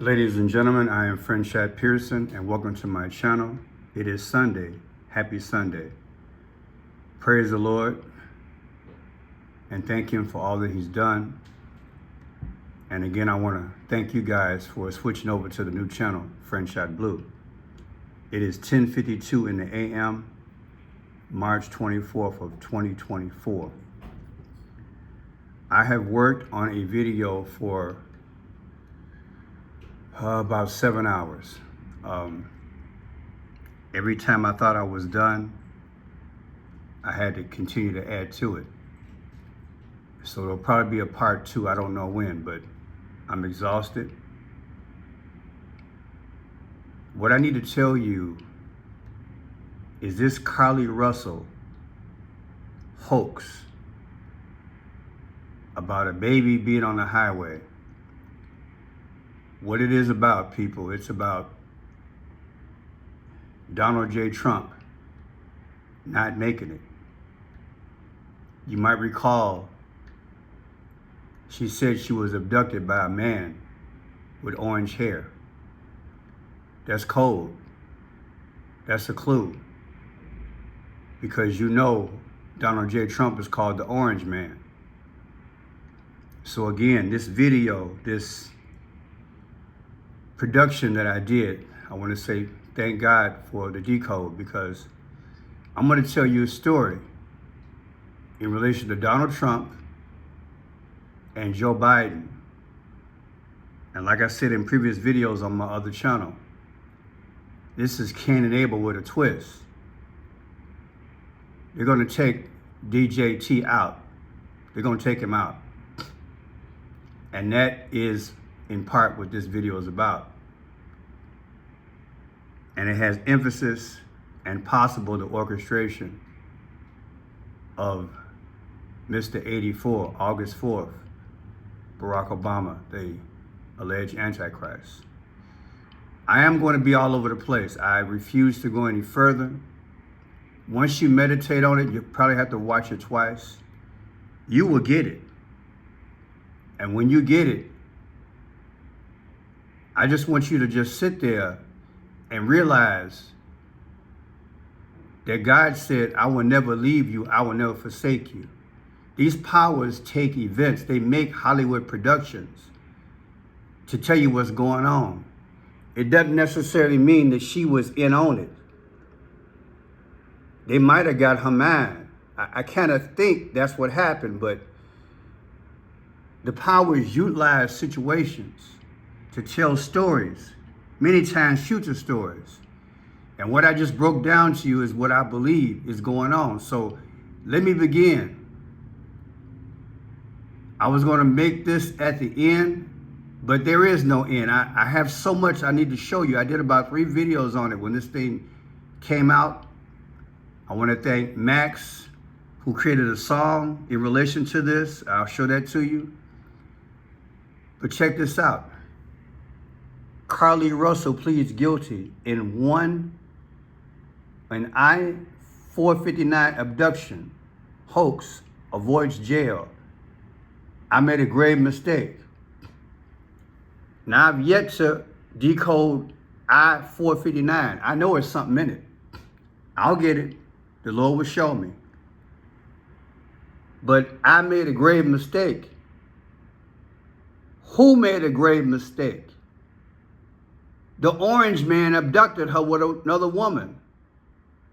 Ladies and gentlemen, I am friend Chad Pearson and welcome to my channel. It is Sunday. Happy Sunday. Praise the Lord and thank Him for all that He's done. And again, I want to thank you guys for switching over to the new channel, Friend Chad Blue. It is 10:52 in the a.m., March 24th of 2024. I have worked on a video for about 7 hours. Every time I thought I was done, I had to continue to add to it. So there'll probably be a part 2, I don't know when, but I'm exhausted. What I need to tell you is this Carlee Russell hoax about a baby being on the highway. What it is about, people, it's about Donald J. Trump not making it. You might recall she said she was abducted by a man with orange hair. That's cold. That's a clue. Because you know Donald J. Trump is called the Orange Man. So again, this video, this production that I did, I want to say thank God for the decode, because I'm going to tell you a story in relation to Donald Trump and Joe Biden. And like I said in previous videos on my other channel, this is Cain and Abel with a twist. They're going to take DJT out. They're going to take him out. And that is in part what this video is about. And it has emphasis and possible the orchestration of Mr. 84, August 4th, Barack Obama, the alleged Antichrist. I am going to be all over the place. I refuse to go any further. Once you meditate on it, you probably have to watch it twice. You will get it. And when you get it, I just want you to just sit there and realize that God said, I will never leave you, I will never forsake you. These powers take events, they make Hollywood productions to tell you what's going on. It doesn't necessarily mean that she was in on it. They might have got her mind. I kind of think that's what happened, but the powers utilize situations to tell stories, many times future stories. And what I just broke down to you is what I believe is going on. So let me begin. I was going to make this at the end, but there is no end. I have so much I need to show you. I did about 3 videos on it when this thing came out. I want to thank Max, who created a song in relation to this. I'll show that to you. But check this out. Carlee Russell pleads guilty in an I-459 abduction hoax, avoids jail. I made a grave mistake. Now I've yet to decode I-459. I know it's something in it. I'll get it. The Lord will show me. But I made a grave mistake. Who made a grave mistake? The Orange Man abducted her with another woman.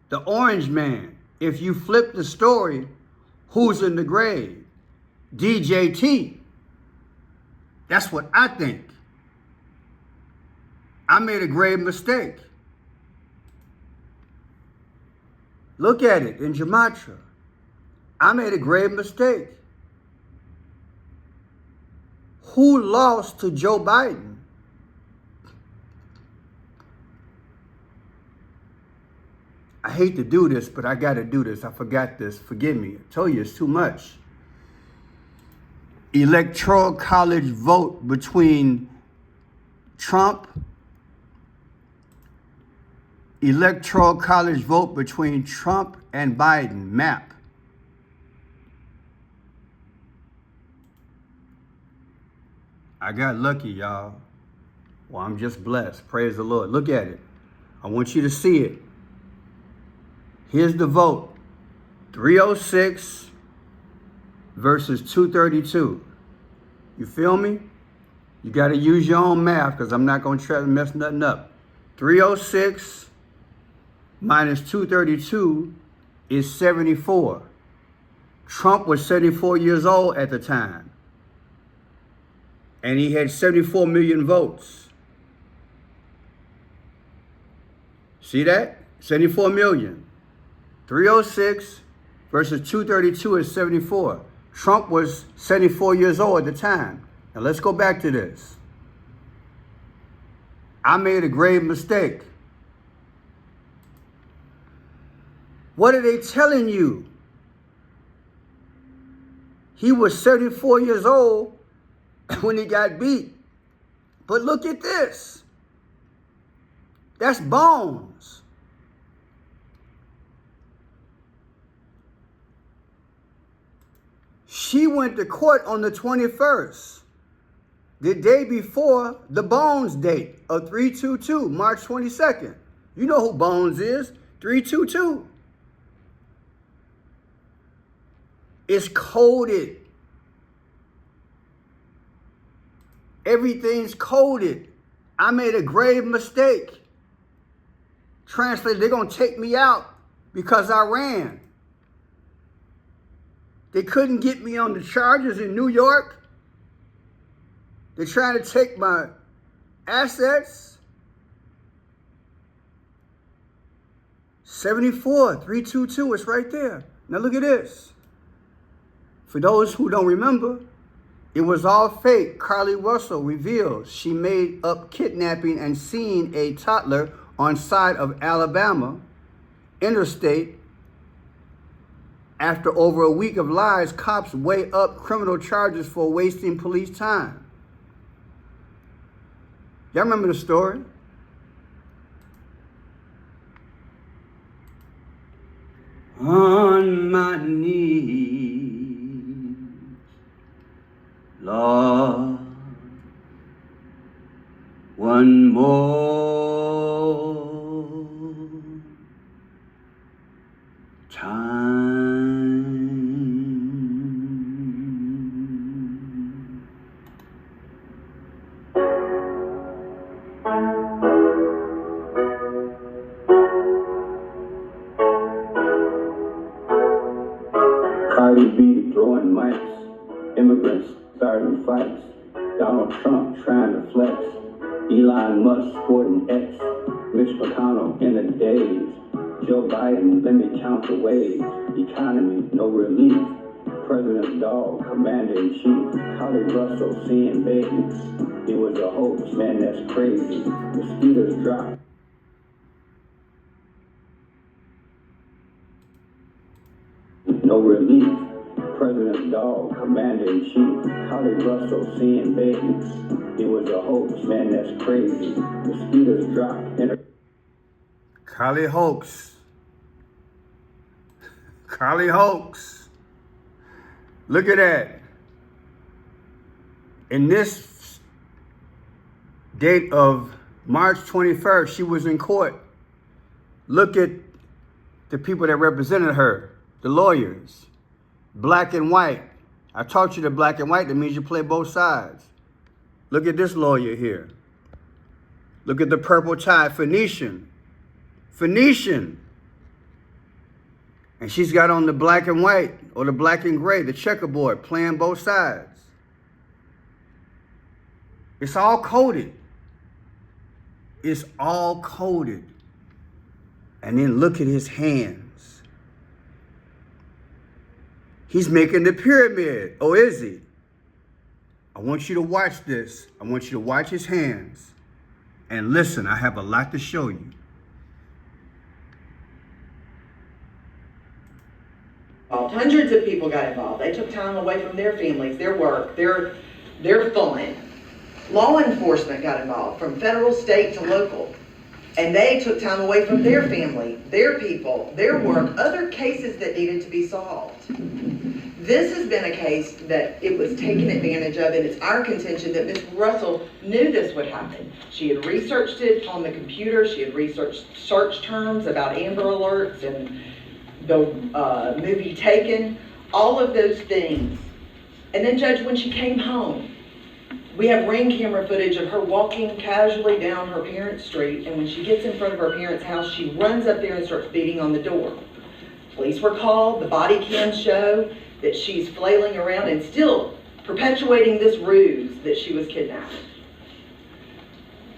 The Orange Man. If you flip the story, who's in the grave? DJT. That's what I think. I made a grave mistake. Look at it in Gematria. I made a grave mistake. Who lost to Joe Biden? I hate to do this, but I got to do this. I forgot this. Forgive me. I told you it's too much. Electoral college vote between Trump. Electoral college vote between Trump and Biden. Map. I got lucky, y'all. Well, I'm just blessed. Praise the Lord. Look at it. I want you to see it. Here's the vote. 306 versus 232. You feel me? You got to use your own math because I'm not going to try to mess nothing up. 306 minus 232 is 74. Trump was 74 years old at the time. And he had 74 million votes. See that? 74 million. 306 versus 232 is 74. Trump was 74 years old at the time. Now let's go back to this. I made a grave mistake. What are they telling you? He was 74 years old when he got beat. But look at this. That's bones. She went to court on the 21st, the day before the Bones date of 322, March 22nd. You know who Bones is, 322. It's coded. Everything's coded. I made a grave mistake. Translated, they're going to take me out because I ran. They couldn't get me on the charges in New York. They're trying to take my assets. 74, 322, it's right there. Now look at this. For those who don't remember, it was all fake. Carlee Russell reveals she made up kidnapping and seeing a toddler on side of Alabama interstate. After over a week of lies, cops weigh up criminal charges for wasting police time. Y'all remember the story? On my knees, Lord, one more time. Cardi B throwing mics, immigrants starting fights, Donald Trump trying to flex, Elon Musk sporting X, Mitch McConnell in the days, Joe Biden, let me count the ways, economy, no relief, President's dog, commander-in-chief, Carlee Russell seeing babies, it was a hoax, man, that's crazy, mosquitoes drop. No relief. President's dog, commander-in-chief, Carlee Russell seeing babies. It was a hoax, man, that's crazy. Mosquitoes drop in a... Carlee hoax. Carlee hoax. Look at that. In this date of March 21st, she was in court. Look at the people that represented her. The lawyers, black and white. I taught you the black and white. That means you play both sides. Look at this lawyer here. Look at the purple tie, Phoenician. Phoenician. And she's got on the black and white or the black and gray, the checkerboard, playing both sides. It's all coded. It's all coded. And then look at his hands. He's making the pyramid. Oh, is he? I want you to watch this. I want you to watch his hands. And listen, I have a lot to show you. Hundreds of people got involved. They took time away from their families, their work, their fun. Law enforcement got involved, from federal, state to local. And they took time away from their family, their people, their work, other cases that needed to be solved. This has been a case that it was taken advantage of, and it's our contention that Ms. Russell knew this would happen. She had researched it on the computer. She had researched search terms about Amber Alerts and the movie Taken, all of those things. And then, Judge, when she came home, we have ring camera footage of her walking casually down her parents' street, and when she gets in front of her parents' house, she runs up there and starts beating on the door. Police were called. The body cams show that she's flailing around and still perpetuating this ruse that she was kidnapped.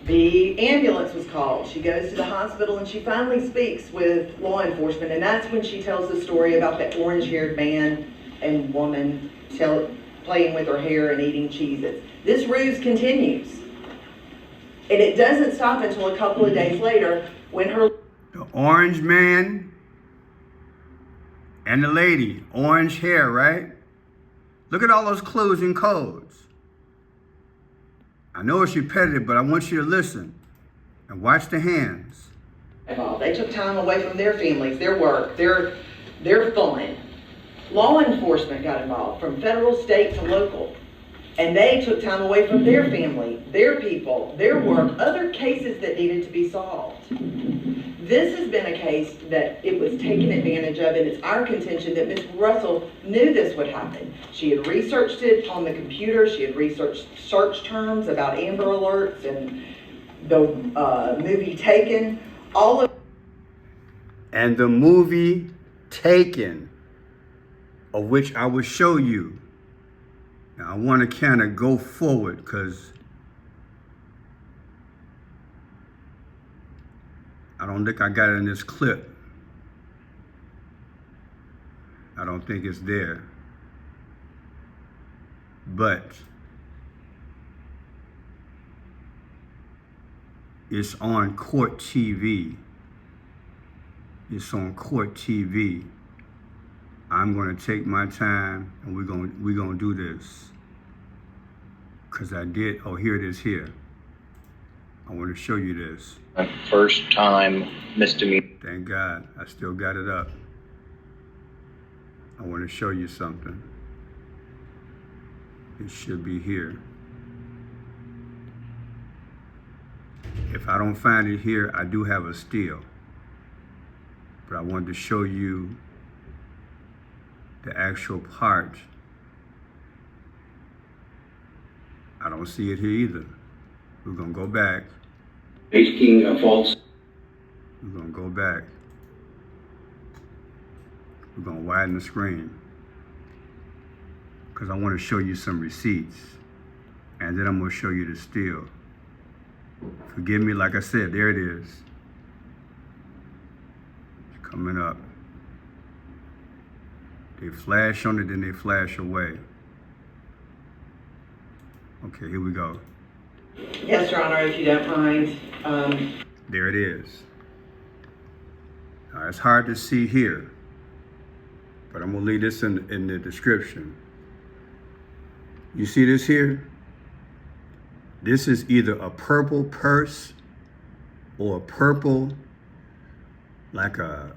The ambulance was called. She goes to the hospital and she finally speaks with law enforcement, and that's when she tells the story about that orange-haired man and woman playing with her hair and eating Cheez-Its. This ruse continues. And it doesn't stop until a couple of days later when her... The orange man and the lady, orange hair, right? Look at all those clues and codes. I know it's repetitive, but I want you to listen and watch the hands. They took time away from their families, their work, their fun. Law enforcement got involved from federal, state to local. And they took time away from their family, their people, their work, other cases that needed to be solved. This has been a case that it was taken advantage of, and it's our contention that Ms. Russell knew this would happen. She had researched it on the computer. She had researched search terms about Amber Alerts and the movie Taken, all of... And the movie Taken, of which I will show you. Now I want to kind of go forward because I don't think I got it in this clip. I don't think it's there. But it's on Court TV. It's on Court TV. I'm going to take my time and we're going to do this. Because I did, oh, here it is here. I want to show you this. My first time misdemeanor. Thank God, I still got it up. I want to show you something. It should be here. If I don't find it here, I do have a still. But I wanted to show you the actual part. I don't see it here either. We're gonna go back. Making a false. We're gonna go back. We're gonna widen the screen because I want to show you some receipts, and then I'm gonna show you the still. Forgive me, like I said, there it is. It's coming up. They flash on it, then they flash away. Okay, here we go. Yes, Your Honor, if you don't mind. There it is. Now, it's hard to see here, but I'm gonna leave this in the description. You see this here? This is either a purple purse or a purple, like a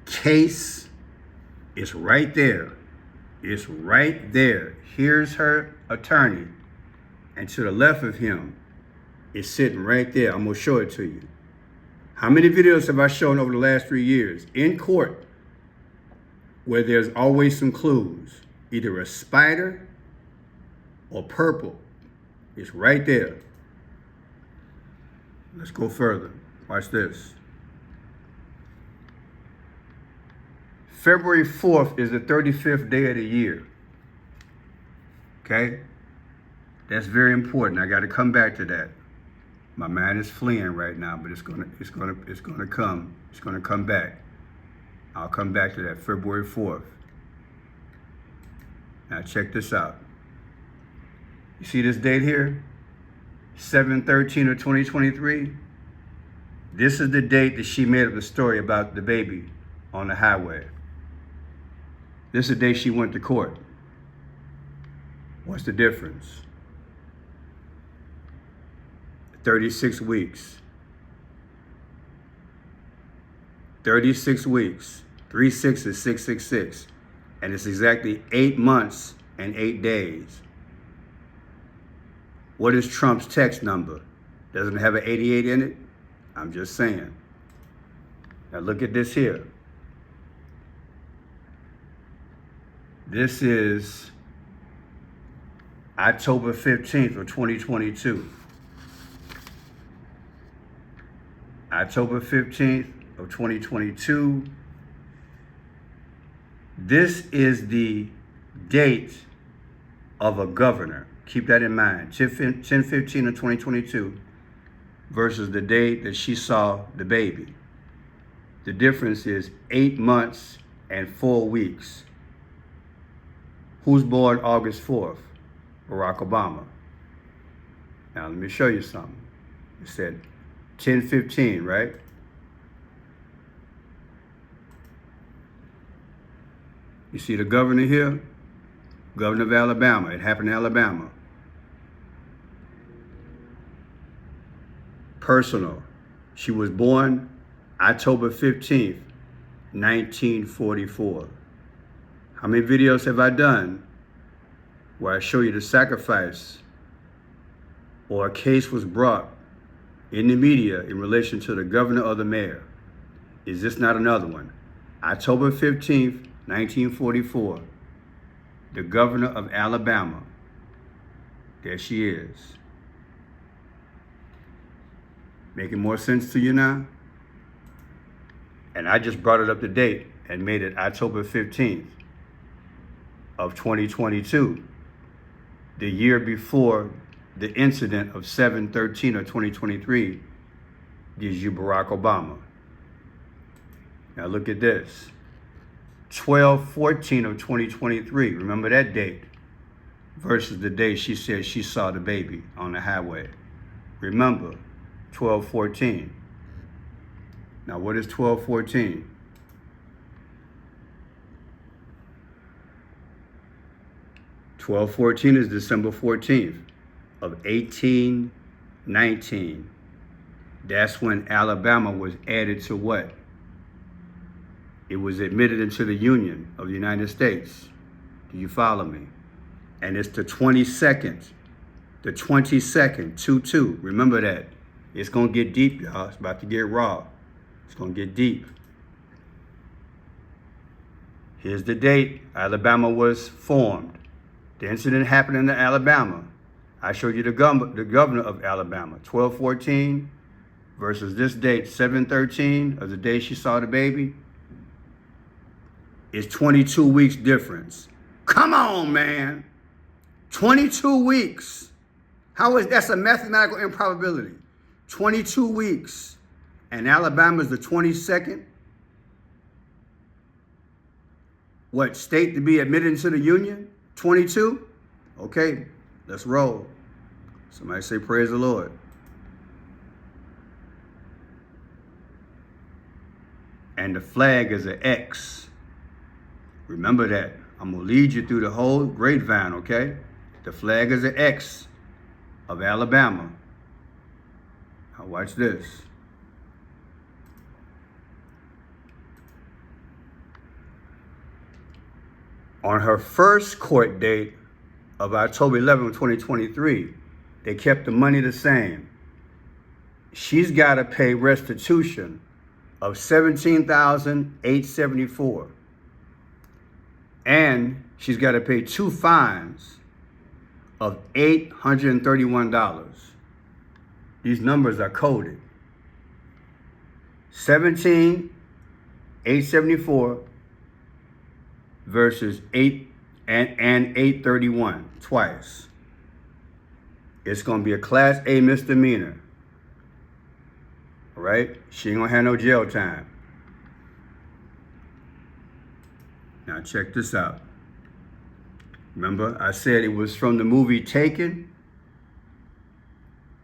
case. It's right there. It's right there. Here's her attorney. And to the left of him, it's sitting right there. I'm gonna show it to you. How many videos have I shown over the last 3 years in court where there's always some clues? Either a spider or purple. It's right there. Let's go further. Watch this. February 4th is the 35th day of the year. Okay? That's very important. I got to come back to that. My mind is fleeing right now, but it's gonna come. It's gonna come back. I'll come back to that. February 4th. Now check this out. You see this date here? 7/13 of 2023. This is the date that she made up the story about the baby on the highway. This is the day she went to court. What's the difference? 36 weeks. 36 weeks. 3 6 is 666. And it's exactly 8 months and 8 days. What is Trump's text number? Doesn't it have an 88 in it? I'm just saying. Now look at this here. This is October 15th of 2022. October 15th of 2022. This is the date of a governor. Keep that in mind. 10/15 of 2022 versus the date that she saw the baby. The difference is 8 months and 4 weeks. Who's born August 4th? Barack Obama. Now let me show you something. It said 10/15, right? You see the governor here? Governor of Alabama. It happened in Alabama. Personal. She was born October 15th, 1944. How many videos have I done where I show you the sacrifice or a case was brought in the media in relation to the governor or the mayor? Is this not another one? October 15th, 1944, the governor of Alabama. There she is. Making more sense to you now? And I just brought it up to date and made it October 15th of 2022, the year before the incident of 7/13 of 2023 gives you Barack Obama. Now look at this. 12/14 of 2023, remember that date, versus the day she said she saw the baby on the highway. Remember, 12/14. Now what is 12/14? (12/14) is December 14th of 1819. That's when Alabama was added to what? It was admitted into the Union of the United States. Do you follow me? And it's the 22nd, 2/2. Remember that. It's going to get deep, y'all. It's about to get raw. It's going to get deep. Here's the date Alabama was formed. The incident happened in Alabama. I showed you the governor of Alabama. 12/14 versus this date, 7/13 of the day she saw the baby. Is 22 weeks difference. Come on, man. 22 weeks. How is that's a mathematical improbability? 22 weeks. And Alabama's the 22nd. What state to be admitted into the Union? 22? Okay, let's roll. Somebody say praise the Lord. And the flag is an X. Remember that. I'm going to lead you through the whole grapevine, okay? The flag is an X of Alabama. Now watch this. On her first court date of October 11, 2023, they kept the money the same. She's got to pay restitution of $17,874. And she's got to pay 2 fines of $831. These numbers are coded. 17,874 versus 831 twice. It's going to be a Class A misdemeanor. All right? She ain't going to have no jail time. Now check this out. Remember, I said it was from the movie Taken?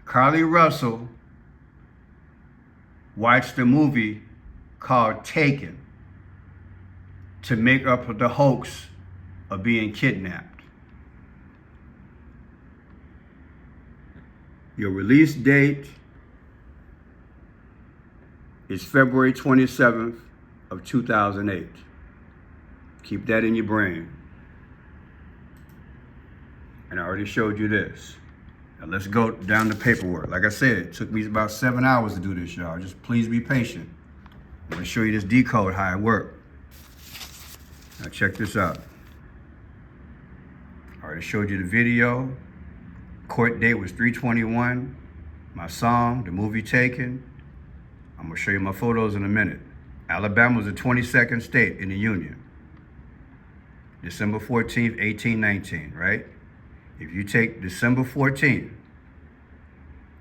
Carlee Russell watched a movie called Taken to make up for the hoax of being kidnapped. Your release date is February 27th of 2008. Keep that in your brain. And I already showed you this. Now let's go down the paperwork. Like I said, it took me about 7 hours to do this, y'all. Just please be patient. I'm gonna show you this decode, how it worked. Now check this out. I already showed you the video. Court date was 3/21. My song, the movie Taken. I'm gonna show you my photos in a minute. Alabama was the 22nd state in the Union. December 14th, 1819, right? If you take December 14th,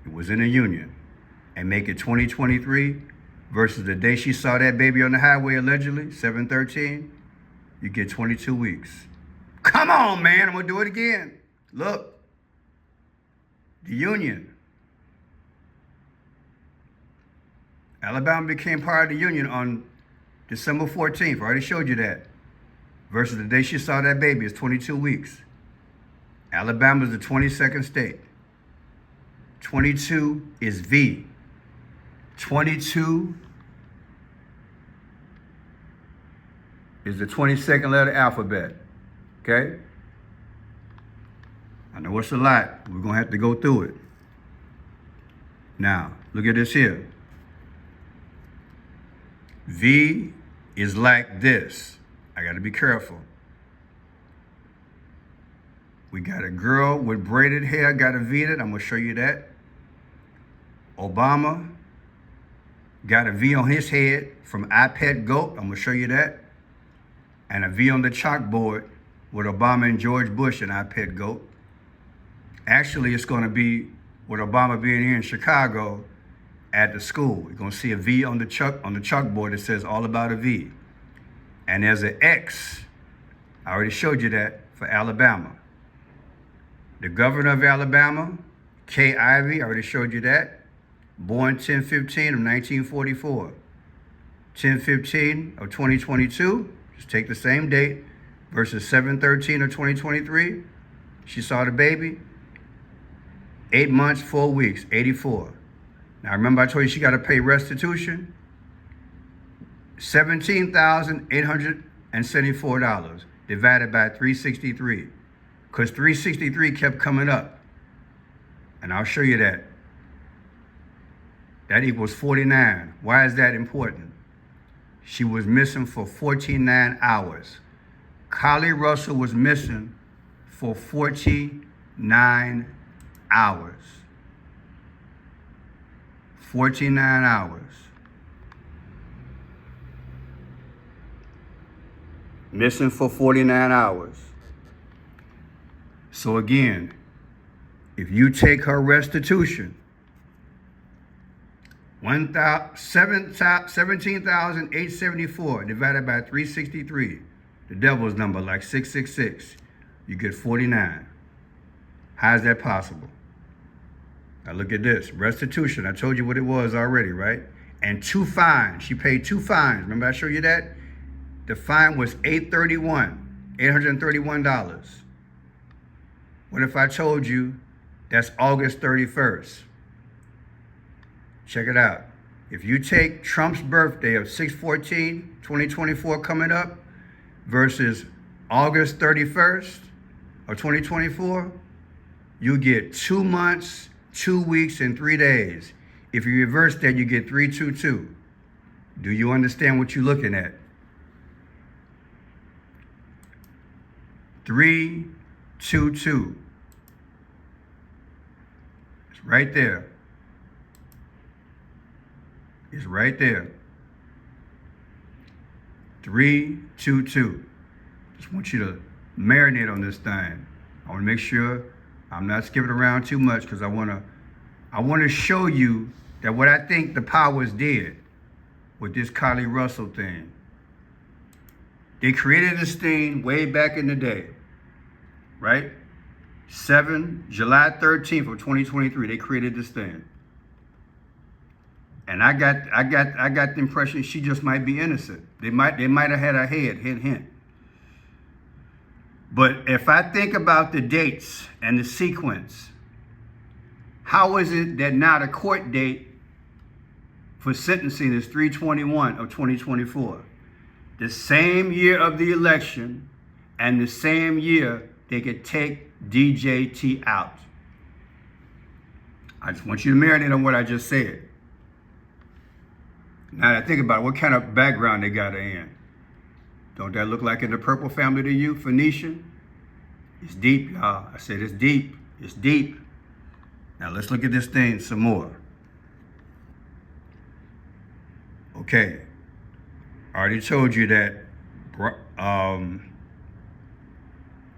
it was in the Union, and make it 2023 versus the day she saw that baby on the highway allegedly, 7/13, you get 22 weeks. Come on, man, I'm gonna do it again. Look, the Union. Alabama became part of the Union on December 14th. I already showed you that. Versus the day she saw that baby is 22 weeks. Alabama is the 22nd state. 22 is V. 22 is the 22nd letter alphabet. Okay? I know it's a lot. We're going to have to go through it. Now, look at this here. V is like this. I got to be careful. We got a girl with braided hair, got a V in it. I'm going to show you that. Obama got a V on his head from iPad Goat. I'm going to show you that. And a V on the chalkboard with Obama and George Bush and iPad Goat. Actually, it's going to be with Obama being here in Chicago at the school. You're going to see a V on the chalkboard that says all about a V. And there's an X. I already showed you that for Alabama. The governor of Alabama, Kay Ivey, I already showed you that. Born 10/15 of 1944. 10/15 of 2022, just take the same date, versus 7/13 of 2023. She saw the baby. 8 months, 4 weeks, 84. Now remember I told you she got to pay restitution? $17,874 divided by 363. Because 363 kept coming up. And I'll show you that. That equals 49. Why is that important? She was missing for 49 hours. Carlee Russell was missing for 49 hours. 49 hours. Missing for 49 hours. So again, if you take her restitution, $17,874 divided by 363, the devil's number, like 666, you get 49. How is that possible? Now look at this, restitution. I told you what it was already, right? And 2 fines. She paid 2 fines. Remember I showed you that? The fine was $831. What if I told you that's August 31st? Check it out. If you take Trump's birthday of 6/14/2024 coming up versus August 31st of 2024, you get 2 months, 2 weeks, and 3 days. If you reverse that, you get 322. Do you understand what you're looking at? 322. It's right there. It's right there. 322. Just want you to marinate on this thing. I want to make sure I'm not skipping around too much because I want to show you that what I think the powers did with this Carlee Russell thing. They created this thing way back in the day, right? July 13th of 2023, they created this thing. And I got the impression she just might be innocent. They might have had her head, hint. But if I think about the dates and the sequence, how is it that now the court date for sentencing is 3/21 of 2024? the same year of the election and the same year they could take DJT out. I just want you to marinate on what I just said. Now that I think about it, what kind of background they got her in? Don't that look like in the Purple family to you, Phoenician? It's deep, y'all. I said it's deep. It's deep. Now let's look at this thing some more. Okay. I already told you that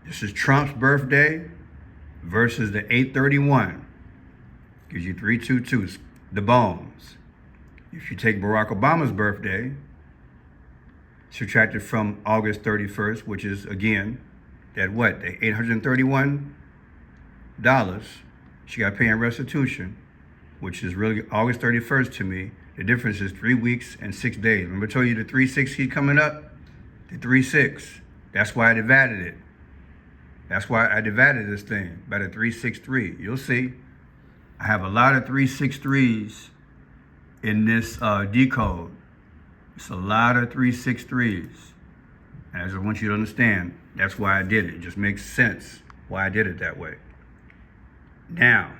this is Trump's birthday versus the 831. Gives you 322, the bones. If you take Barack Obama's birthday, subtracted from August 31st, which is, again, that what? The $831 she got to pay in restitution, which is really August 31st to me. The difference is 3 weeks and 6 days. Remember I told you the 3/6 coming up? The 3/6. That's why I divided it. That's why I divided this thing by the 363. You'll see. I have a lot of 363s in this decode. It's a lot of 363s. And I just want you to understand, that's why I did it. It just makes sense why I did it that way. Now,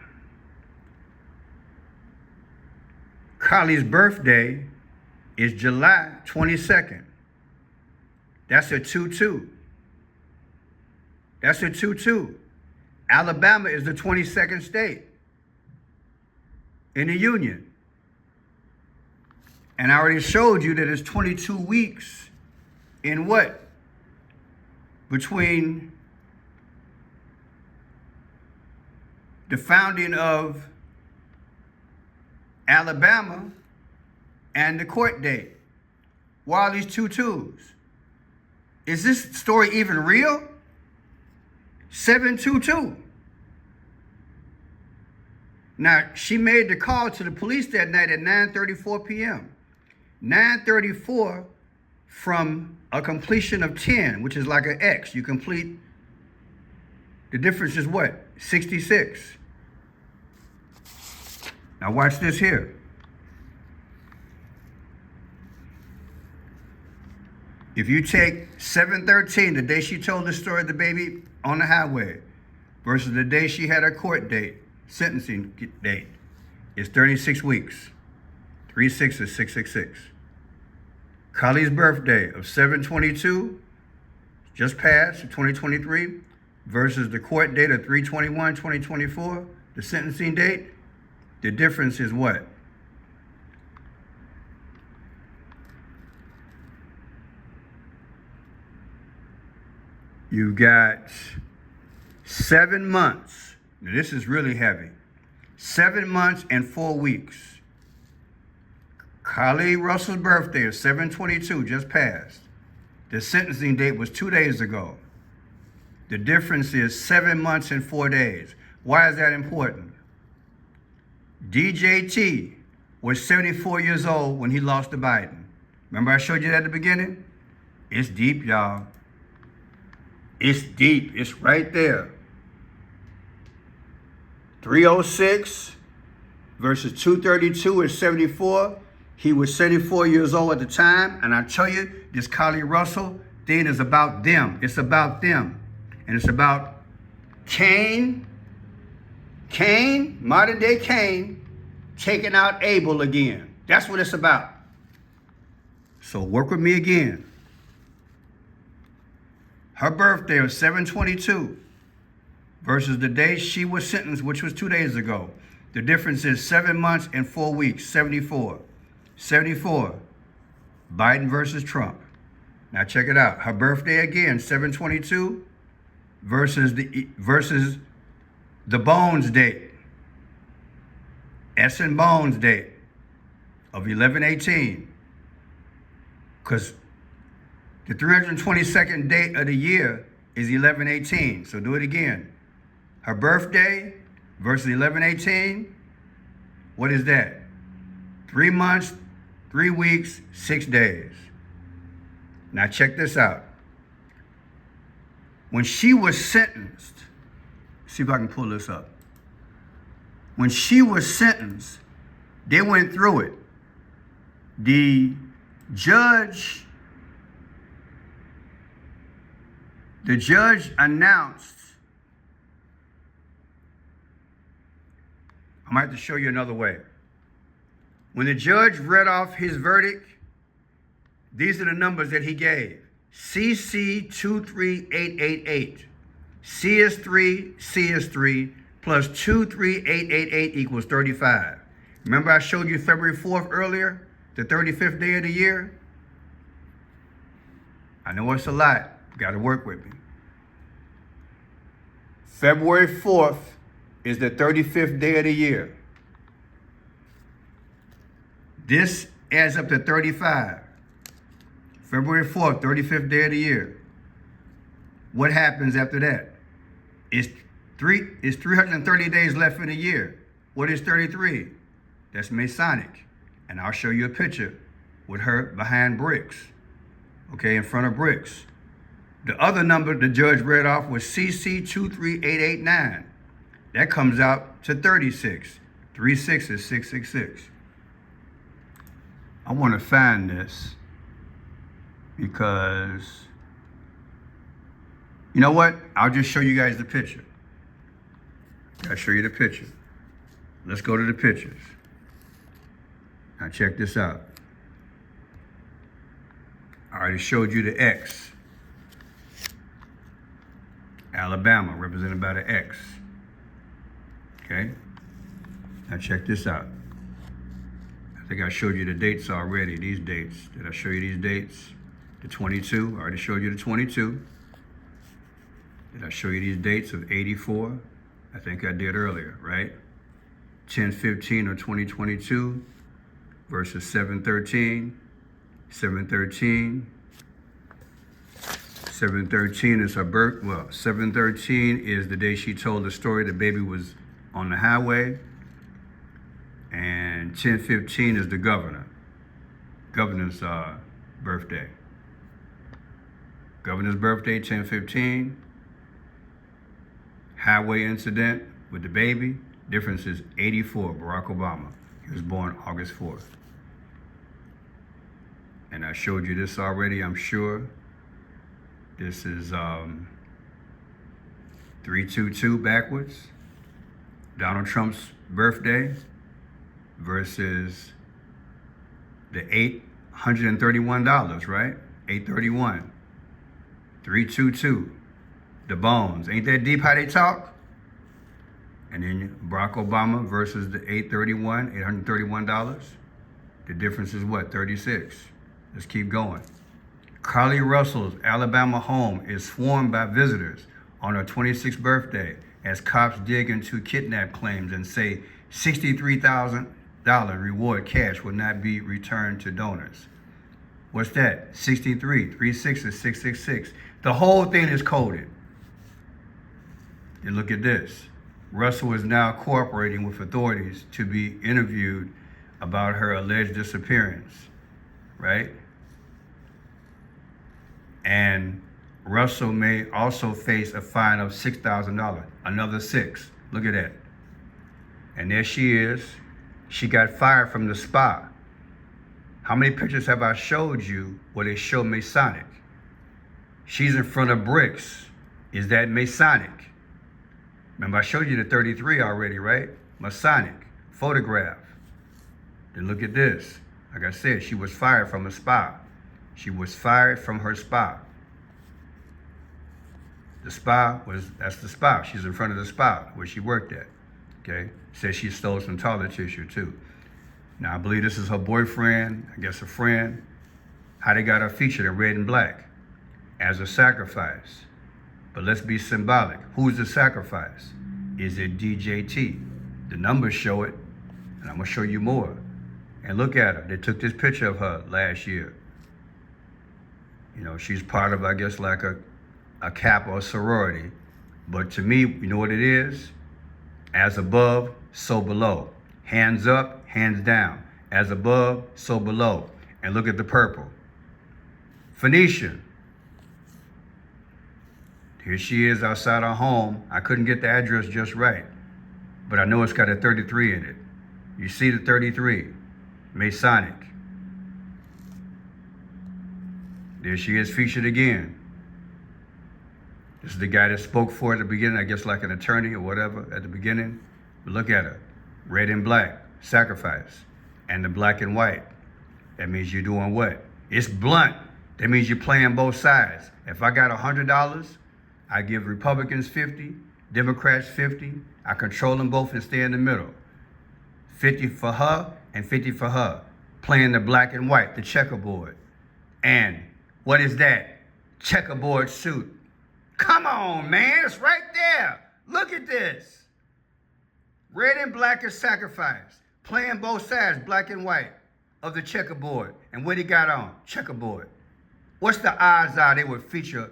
Carlee's birthday is July 22nd. That's a 2-2. That's a 2-2. Alabama is the 22nd state in the union. And I already showed you that it's 22 weeks in what? Between the founding of Alabama and the court date. Why are these 2-2s? Is this story even real? 722. Now, she made the call to the police that night at 9:34 p.m. 9:34 from a completion of 10, which is like an X. You complete, the difference is what? 66. Now watch this here. If you take 7/13, the day she told the story of the baby on the highway, versus the day she had her court date, sentencing date, is 36 weeks. 3/6 is 666. Carlee's birthday of 7/22, just passed, 2023, versus the court date of 3/21/2024, the sentencing date, the difference is what? You got 7 months. Now this is really heavy. 7 months and 4 weeks. Carlee Russell's birthday is 7/22, just passed. The sentencing date was 2 days ago. The difference is 7 months and 4 days. Why is that important? DJT was 74 years old when he lost to Biden. Remember I showed you that at the beginning? It's deep, y'all. It's deep. It's right there. 306 versus 232 is 74. He was 74 years old at the time. And I tell you, this Carlee Russell thing is about them. It's about them. And it's about Cain, modern day Cain, taking out Abel again. That's what it's about. So work with me again. Her birthday was 7/22 versus the day she was sentenced, which was 2 days ago. The difference is 7 months and 4 weeks, 74. 74, Biden versus Trump. Now check it out. Her birthday again, 7/22 versus the Bones date. S and Bones date of 11/18. Because the 322nd date of the year is 11/18. So do it again. Her birthday versus 11/18. What is that? 3 months, 3 weeks, 6 days. Now check this out. When she was sentenced, see if I can pull this up. When she was sentenced, they went through it. The judge The judge announced, I might have to show you another way. When the judge read off his verdict, these are the numbers that he gave. CC 23888. C is 3, C is 3, plus 23888 equals 35. Remember I showed you February 4th earlier, the 35th day of the year? I know it's a lot. You got to work with me. February 4th is the 35th day of the year. This adds up to 35. February 4th, 35th day of the year. What happens after that? It's 330 days left in the year. What is 33? That's Masonic. And I'll show you a picture with her behind bricks. Okay, in front of bricks. The other number the judge read off was CC 23889. That comes out to 36. 36 is 666. I want to find this because, you know what? I'll just show you guys the picture. I'll show you the picture. Let's go to the pictures. Now check this out. I already showed you the X. Alabama, represented by the X. Okay? Now check this out. I think I showed you the dates already, these dates. Did I show you these dates? The 22, I already showed you the 22. Did I show you these dates of 84? I think I did earlier, right? 10/15 of 2022 versus 7/13. 7/13. 7/13 is her birth. Well, 7/13 is the day she told the story the baby was on the highway. And 10/15 is the governor's birthday. Governor's birthday, 10/15. Highway incident with the baby. Difference is 84, Barack Obama. He was born August 4th. And I showed you this already, I'm sure. This is 322 backwards. Donald Trump's birthday versus the $831, right? 831. 322. The bones. Ain't that deep how they talk? And then Barack Obama versus the 831, $831. The difference is what? 36. Let's keep going. Carlee Russell's Alabama home is swarmed by visitors on her 26th birthday as cops dig into kidnap claims and say $63,000 reward cash will not be returned to donors. What's that? 63, 36 is 666. The whole thing is coded. And look at this. Russell is now cooperating with authorities to be interviewed about her alleged disappearance, right? And Russell may also face a fine of $6,000, another 6. Look at that. And there she is. She got fired from the spa. How many pictures have I showed you where they show Masonic? She's in front of bricks. Is that Masonic? Remember, I showed you the 33 already, right? Masonic, photograph. Then look at this. Like I said, she was fired from a spa. She was fired from her spa. The spa that's the spa. She's in front of the spa where she worked at, okay? Says she stole some toilet tissue too. Now, I believe this is her boyfriend, I guess a friend. How they got her featured in red and black as a sacrifice. But let's be symbolic. Who's the sacrifice? Is it DJT? The numbers show it, and I'm gonna show you more. And look at her. They took this picture of her last year. You know, she's part of, I guess, like a Kappa or sorority. But to me, you know what it is? As above, so below. Hands up, hands down. As above, so below. And look at the purple. Phoenician. Here she is outside her home. I couldn't get the address just right, but I know it's got a 33 in it. You see the 33, Masonic. There she is featured again. This is the guy that spoke for at the beginning, I guess like an attorney or whatever at the beginning. But look at her. Red and black, sacrifice. And the black and white. That means you're doing what? It's blunt. That means you're playing both sides. If I got $100, I give Republicans 50, Democrats 50. I control them both and stay in the middle. 50 for her and 50 for her. Playing the black and white, the checkerboard. And what is that? Checkerboard suit. Come on, man, it's right there. Look at this. Red and black is sacrifice. Playing both sides, black and white, of the checkerboard. And what he got on? Checkerboard. What's the odds are they would feature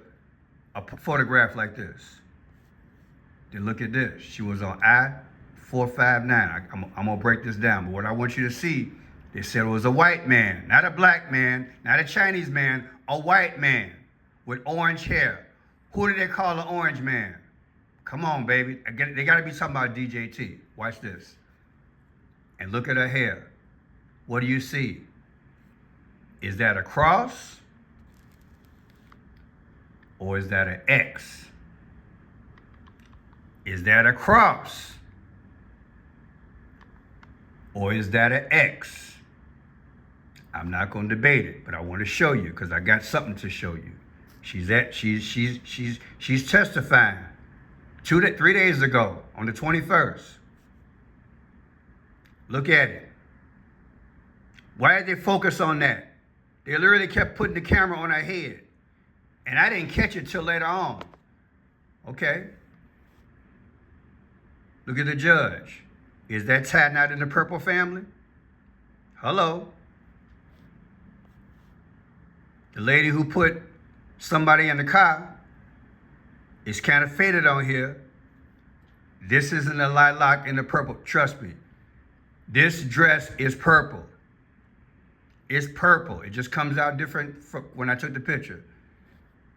a photograph like this? Then look at this. She was on I-459. I'm going to break this down. But what I want you to see, they said it was a white man, not a black man, not a Chinese man, a white man with orange hair. Who do they call an orange man? Come on, baby. They got to be talking about DJT. Watch this. And look at her hair. What do you see? Is that a cross? Or is that an X? Is that a cross? Or is that an X? I'm not going to debate it, but I want to show you because I got something to show you. She's testifying 3 days ago on the 21st. Look at it. Why did they focus on that? They literally kept putting the camera on her head. And I didn't catch it till later on. Okay. Look at the judge. Is that tie not in the purple family? Hello. The lady who put somebody in the car is kind of faded on here. This isn't a lilac in the purple. Trust me. This dress is purple. It's purple. It just comes out different when I took the picture.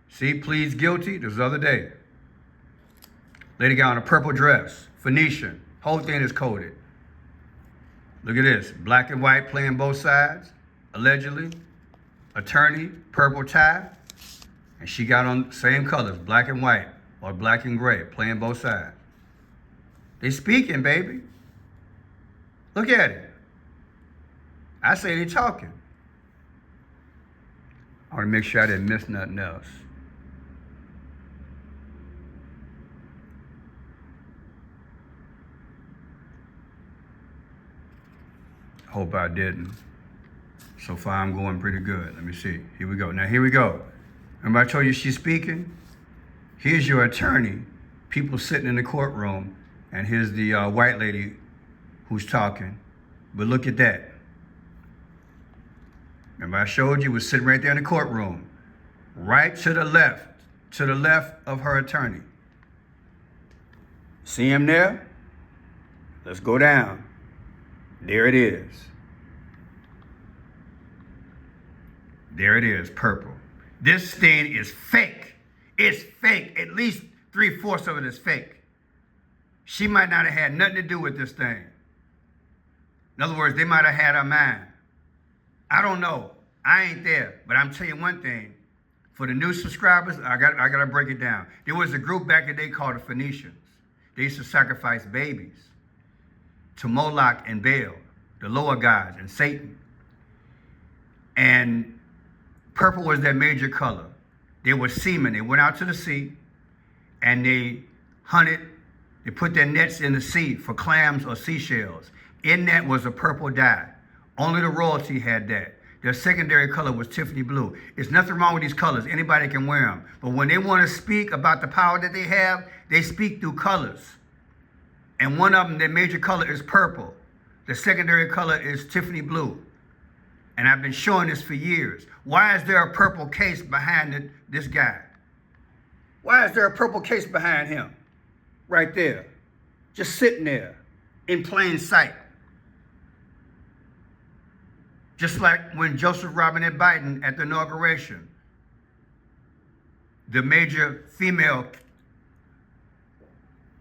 See, pleads guilty this other day. Lady got on a purple dress, Phoenician. Whole thing is coded. Look at this, black and white playing both sides, allegedly. Attorney, purple tie. And she got on same colors, black and white or black and gray, playing both sides. They speaking, baby. Look at it. I say they talking. I want to make sure I didn't miss nothing else. Hope I didn't. So far I'm going pretty good. Let me see. Here we go. Now here we go. Remember I told you she's speaking? Here's your attorney, people sitting in the courtroom, and here's the white lady who's talking. But look at that. Remember I showed you was sitting right there in the courtroom, right to the left of her attorney. See him there? Let's go down. There it is. There it is, purple. This thing is fake. It's fake. At least 3/4 of it is fake. She might not have had nothing to do with this thing. In other words, they might have had her mind. I don't know. I ain't there. But I'm telling you one thing. For the new subscribers, I gotta break it down. There was a group back in the day called the Phoenicians. They used to sacrifice babies to Moloch and Baal, the lower gods, and Satan. And purple was their major color. They were seamen. They went out to the sea and they hunted. They put their nets in the sea for clams or seashells. In that was a purple dye. Only the royalty had that. Their secondary color was Tiffany blue. There's nothing wrong with these colors. Anybody can wear them. But when they want to speak about the power that they have, they speak through colors. And one of them, their major color is purple. The secondary color is Tiffany blue. And I've been showing this for years. Why is there a purple case behind this guy? Why is there a purple case behind him? Right there. Just sitting there in plain sight. Just like when Joseph Robinette Biden at the inauguration, the major female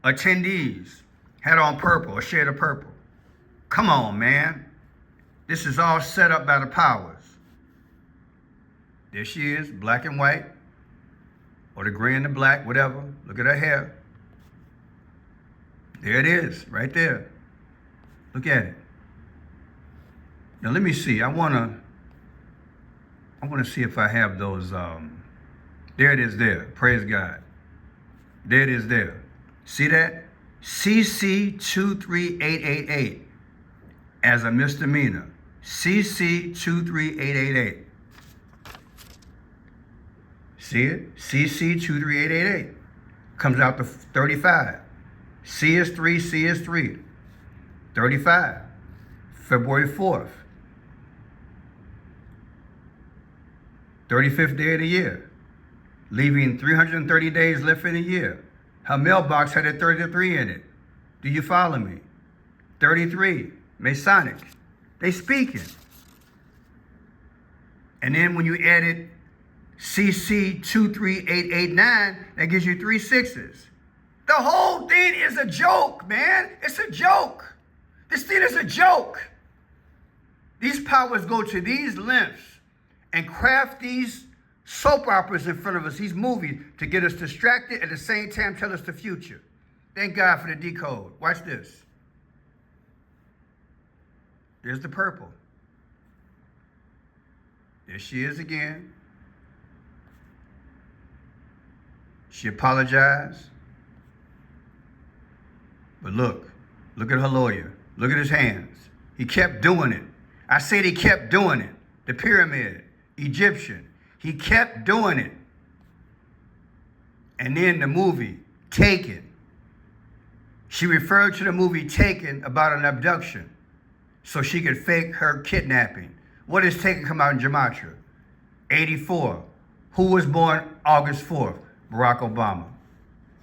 attendees had on purple, a shade of purple. Come on, man. This is all set up by the powers. There she is, black and white, or the gray and the black, whatever. Look at her hair. There it is, right there. Look at it. Now let me see. I wanna see if I have those. There it is. There. Praise God. There it is. There. See that? CC 23888 as a misdemeanor. CC 23888. See it? CC 23888 comes out to 35. C is 3. C is 3. 35. February 4th. 35th day of the year, leaving 330 days left in the year. Her mailbox had a 33 in it. Do you follow me? 33, Masonic. They speaking. And then when you added CC 23889, that gives you 3 6s. The whole thing is a joke, man. It's a joke. This thing is a joke. These powers go to these lengths and craft these soap operas in front of us, these movies, to get us distracted, at the same time tell us the future. Thank God for the decode. Watch this. There's the purple. There she is again. She apologized. But look at her lawyer. Look at his hands. He kept doing it. I said he kept doing it. The pyramid, Egyptian. He kept doing it. And then the movie, Taken. She referred to the movie Taken about an abduction so she could fake her kidnapping. What is Taken come out in Gematria? 84. Who was born August 4th? Barack Obama.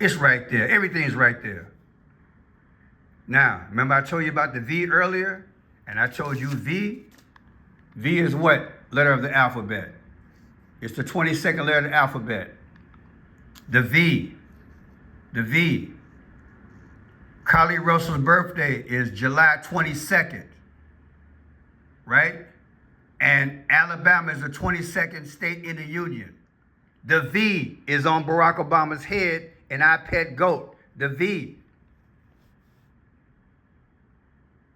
It's right there. Everything's right there. Now, remember I told you about the V earlier? And I told you V? V is what letter of the alphabet? It's the 22nd letter of the alphabet. The V. The V. Carlee Russell's birthday is July 22nd. Right? And Alabama is the 22nd state in the union. The V is on Barack Obama's head, and I pet goat. The V.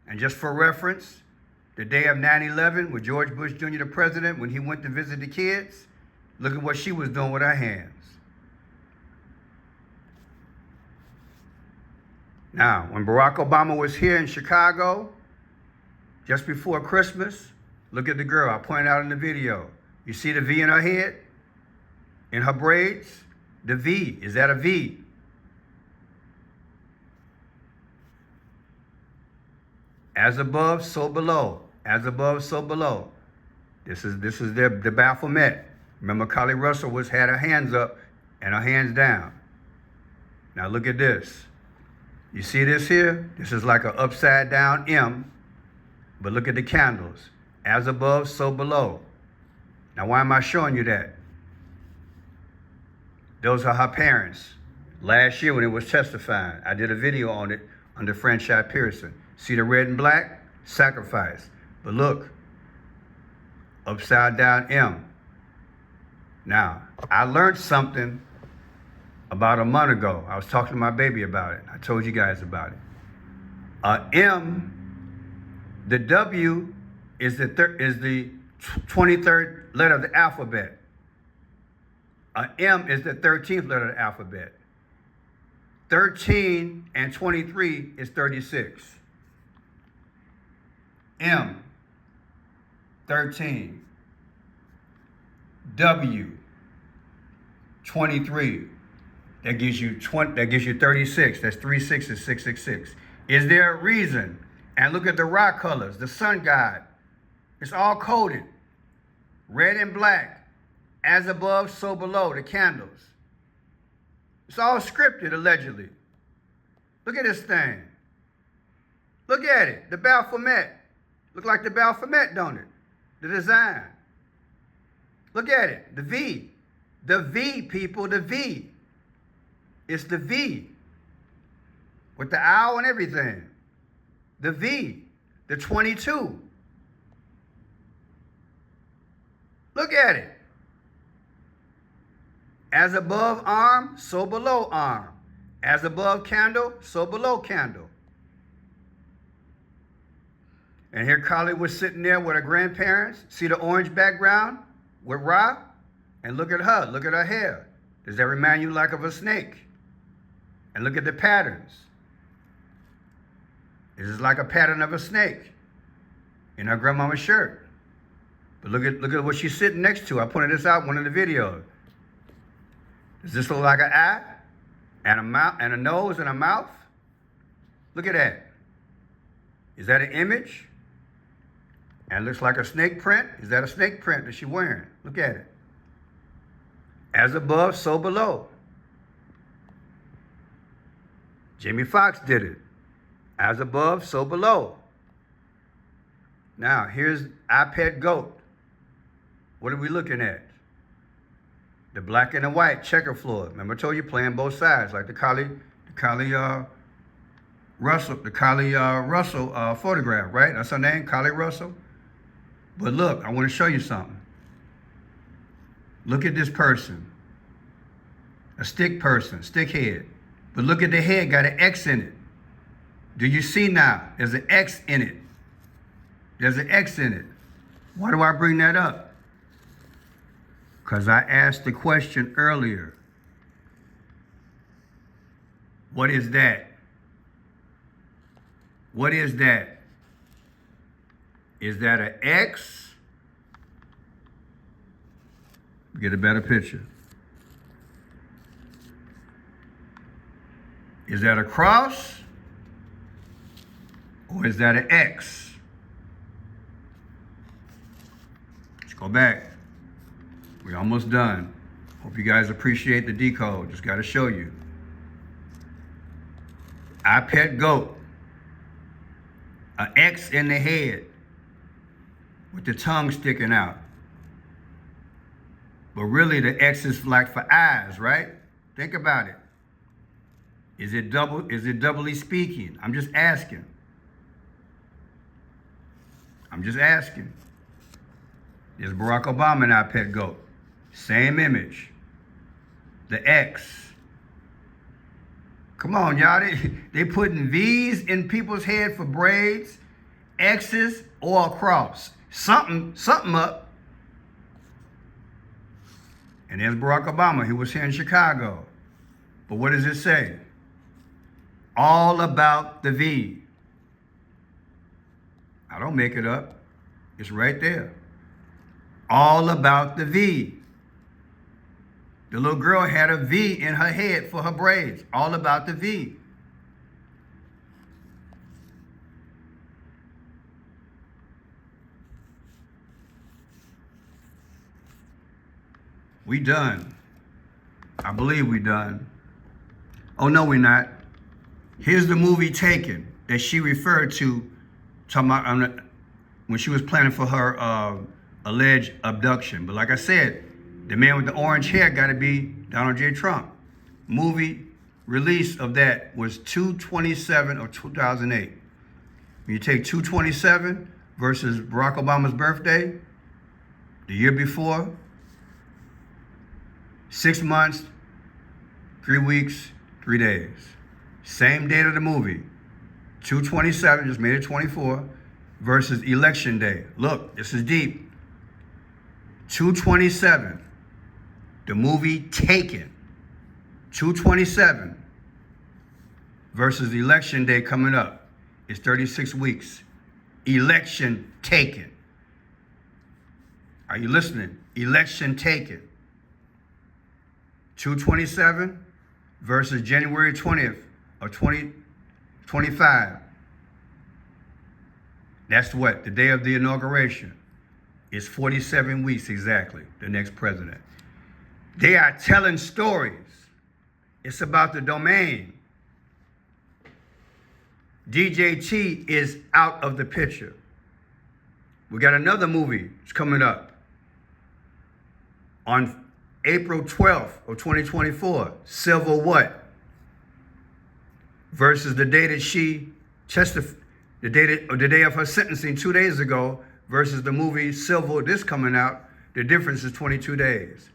And just for reference, the day of 9/11, with George Bush Jr. the president, when he went to visit the kids, look at what she was doing with her hands. Now, when Barack Obama was here in Chicago, just before Christmas, look at the girl I pointed out in the video. You see the V in her head? In her braids? The V. Is that a V? As above, so below. As above, so below. This is the Baphomet. Remember, Carlee Russell had her hands up and her hands down. Now look at this. You see this here? This is like an upside down M, but look at the candles. As above, so below. Now why am I showing you that? Those are her parents. Last year when it was testifying, I did a video on it under Franchise Pearson. See the red and black? Sacrifice. But look, upside down M. Now, I learned something about a month ago. I was talking to my baby about it. I told you guys about it. M, the W is the 23rd letter of the alphabet. M is the 13th letter of the alphabet. 13 and 23 is 36. M, 13. W, 23. That gives you 20. That gives you 36. That's 3 6 is 666. Is there a reason? And look at the rock colors. The sun god. It's all coded. Red and black. As above, so below. The candles. It's all scripted, allegedly. Look at this thing. Look at it. The Baphomet. Look like the Baphomet, don't it? The design. Look at it. The V. The V, people. The V. It's the V. With the owl and everything. The V. The 22. Look at it. As above arm, so below arm. As above candle, so below candle. And here Carlee was sitting there with her grandparents. See the orange background with Ra? And look at her. Look at her hair. Does that remind you like of a snake? And look at the patterns. This is like a pattern of a snake in her grandmama's shirt. But look at what she's sitting next to. I pointed this out in one of the videos. Does this look like an eye and a mouth and a nose and a mouth? Look at that. Is that an image? And it looks like a snake print. Is that a snake print that she's wearing? Look at it. As above, so below. Jamie Foxx did it. As above, so below. Now, here's iPad GOAT. What are we looking at? The black and the white checker floor. Remember I told you playing both sides, like the Carlee Russell photograph, right? That's her name, Carlee Russell. But look, I want to show you something. Look at this person. A stick person, stick head. But look at the head, got an X in it. Do you see now? There's an X in it. There's an X in it. Why do I bring that up? Because I asked the question earlier. What is that? What is that? Is that an X? Get a better picture. Is that a cross? Or is that an X? Let's go back. We're almost done. Hope you guys appreciate the decode. Just got to show you. iPad GOAT. An X in the head with the tongue sticking out. But really the X is like for eyes, right? Think about it. Is it doubly speaking? I'm just asking. I'm just asking. There's Barack Obama in iPad GOAT. Same image. The X. Come on, y'all. They putting V's in people's head for braids, X's, or a cross. Something up. And there's Barack Obama. He was here in Chicago. But what does it say? All about the V. I don't make it up. It's right there. All about the V. The little girl had a V in her head for her braids. All about the V. We done. I believe we done. Oh, no, we're not. Here's the movie Taken that she referred to talking about when she was planning for her alleged abduction. But like I said, the man with the orange hair got to be Donald J. Trump. Movie release of that was 2/27 of 2008. When you take 2/27 versus Barack Obama's birthday, the year before, 6 months, 3 weeks, 3 days. Same date of the movie. 2/27, just made it 24, versus election day. Look, this is deep. 2/27, the movie Taken. 2/27 versus election day coming up. It's 36 weeks. Election taken. Are you listening? Election taken. 2/27 versus January 20th of 2025. That's what? The day of the inauguration. It's 47 weeks exactly, the next president. They are telling stories. It's about the domain. DJT is out of the picture. We got another movie that's coming up on April 12th of 2024. Civil what? Versus the day that she testified, the day of her sentencing 2 days ago versus the movie Civil, this coming out, the difference is 22 days.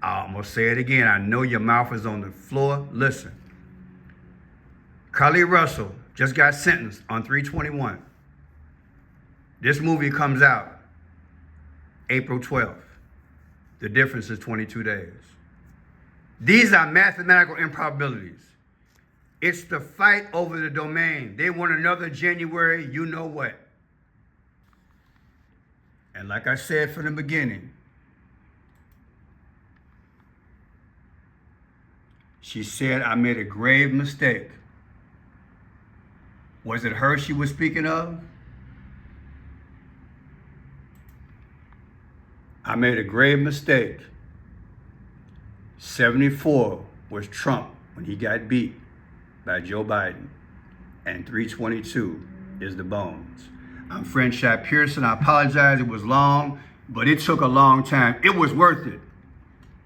I'm going to say it again. I know your mouth is on the floor. Listen. Carlee Russell just got sentenced on 3/21. This movie comes out April 12th. The difference is 22 days. These are mathematical improbabilities. It's the fight over the domain. They want another January, you know what. And like I said from the beginning, she said, I made a grave mistake. Was it her she was speaking of? I made a grave mistake. 74 was Trump when he got beat by Joe Biden. And 322 is the bones. I'm Friend Shot Pearson. I apologize, it was long, but it took a long time. It was worth it.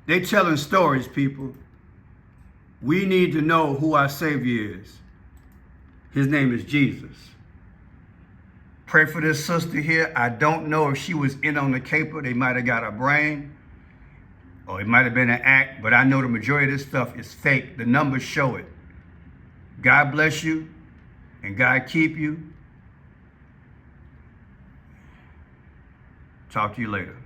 They telling stories, people. We need to know who our Savior is. His name is Jesus. Pray for this sister here. I don't know if she was in on the caper. They might have got her brain, or it might have been an act, but I know the majority of this stuff is fake. The numbers show it. God bless you, and God keep you. Talk to you later.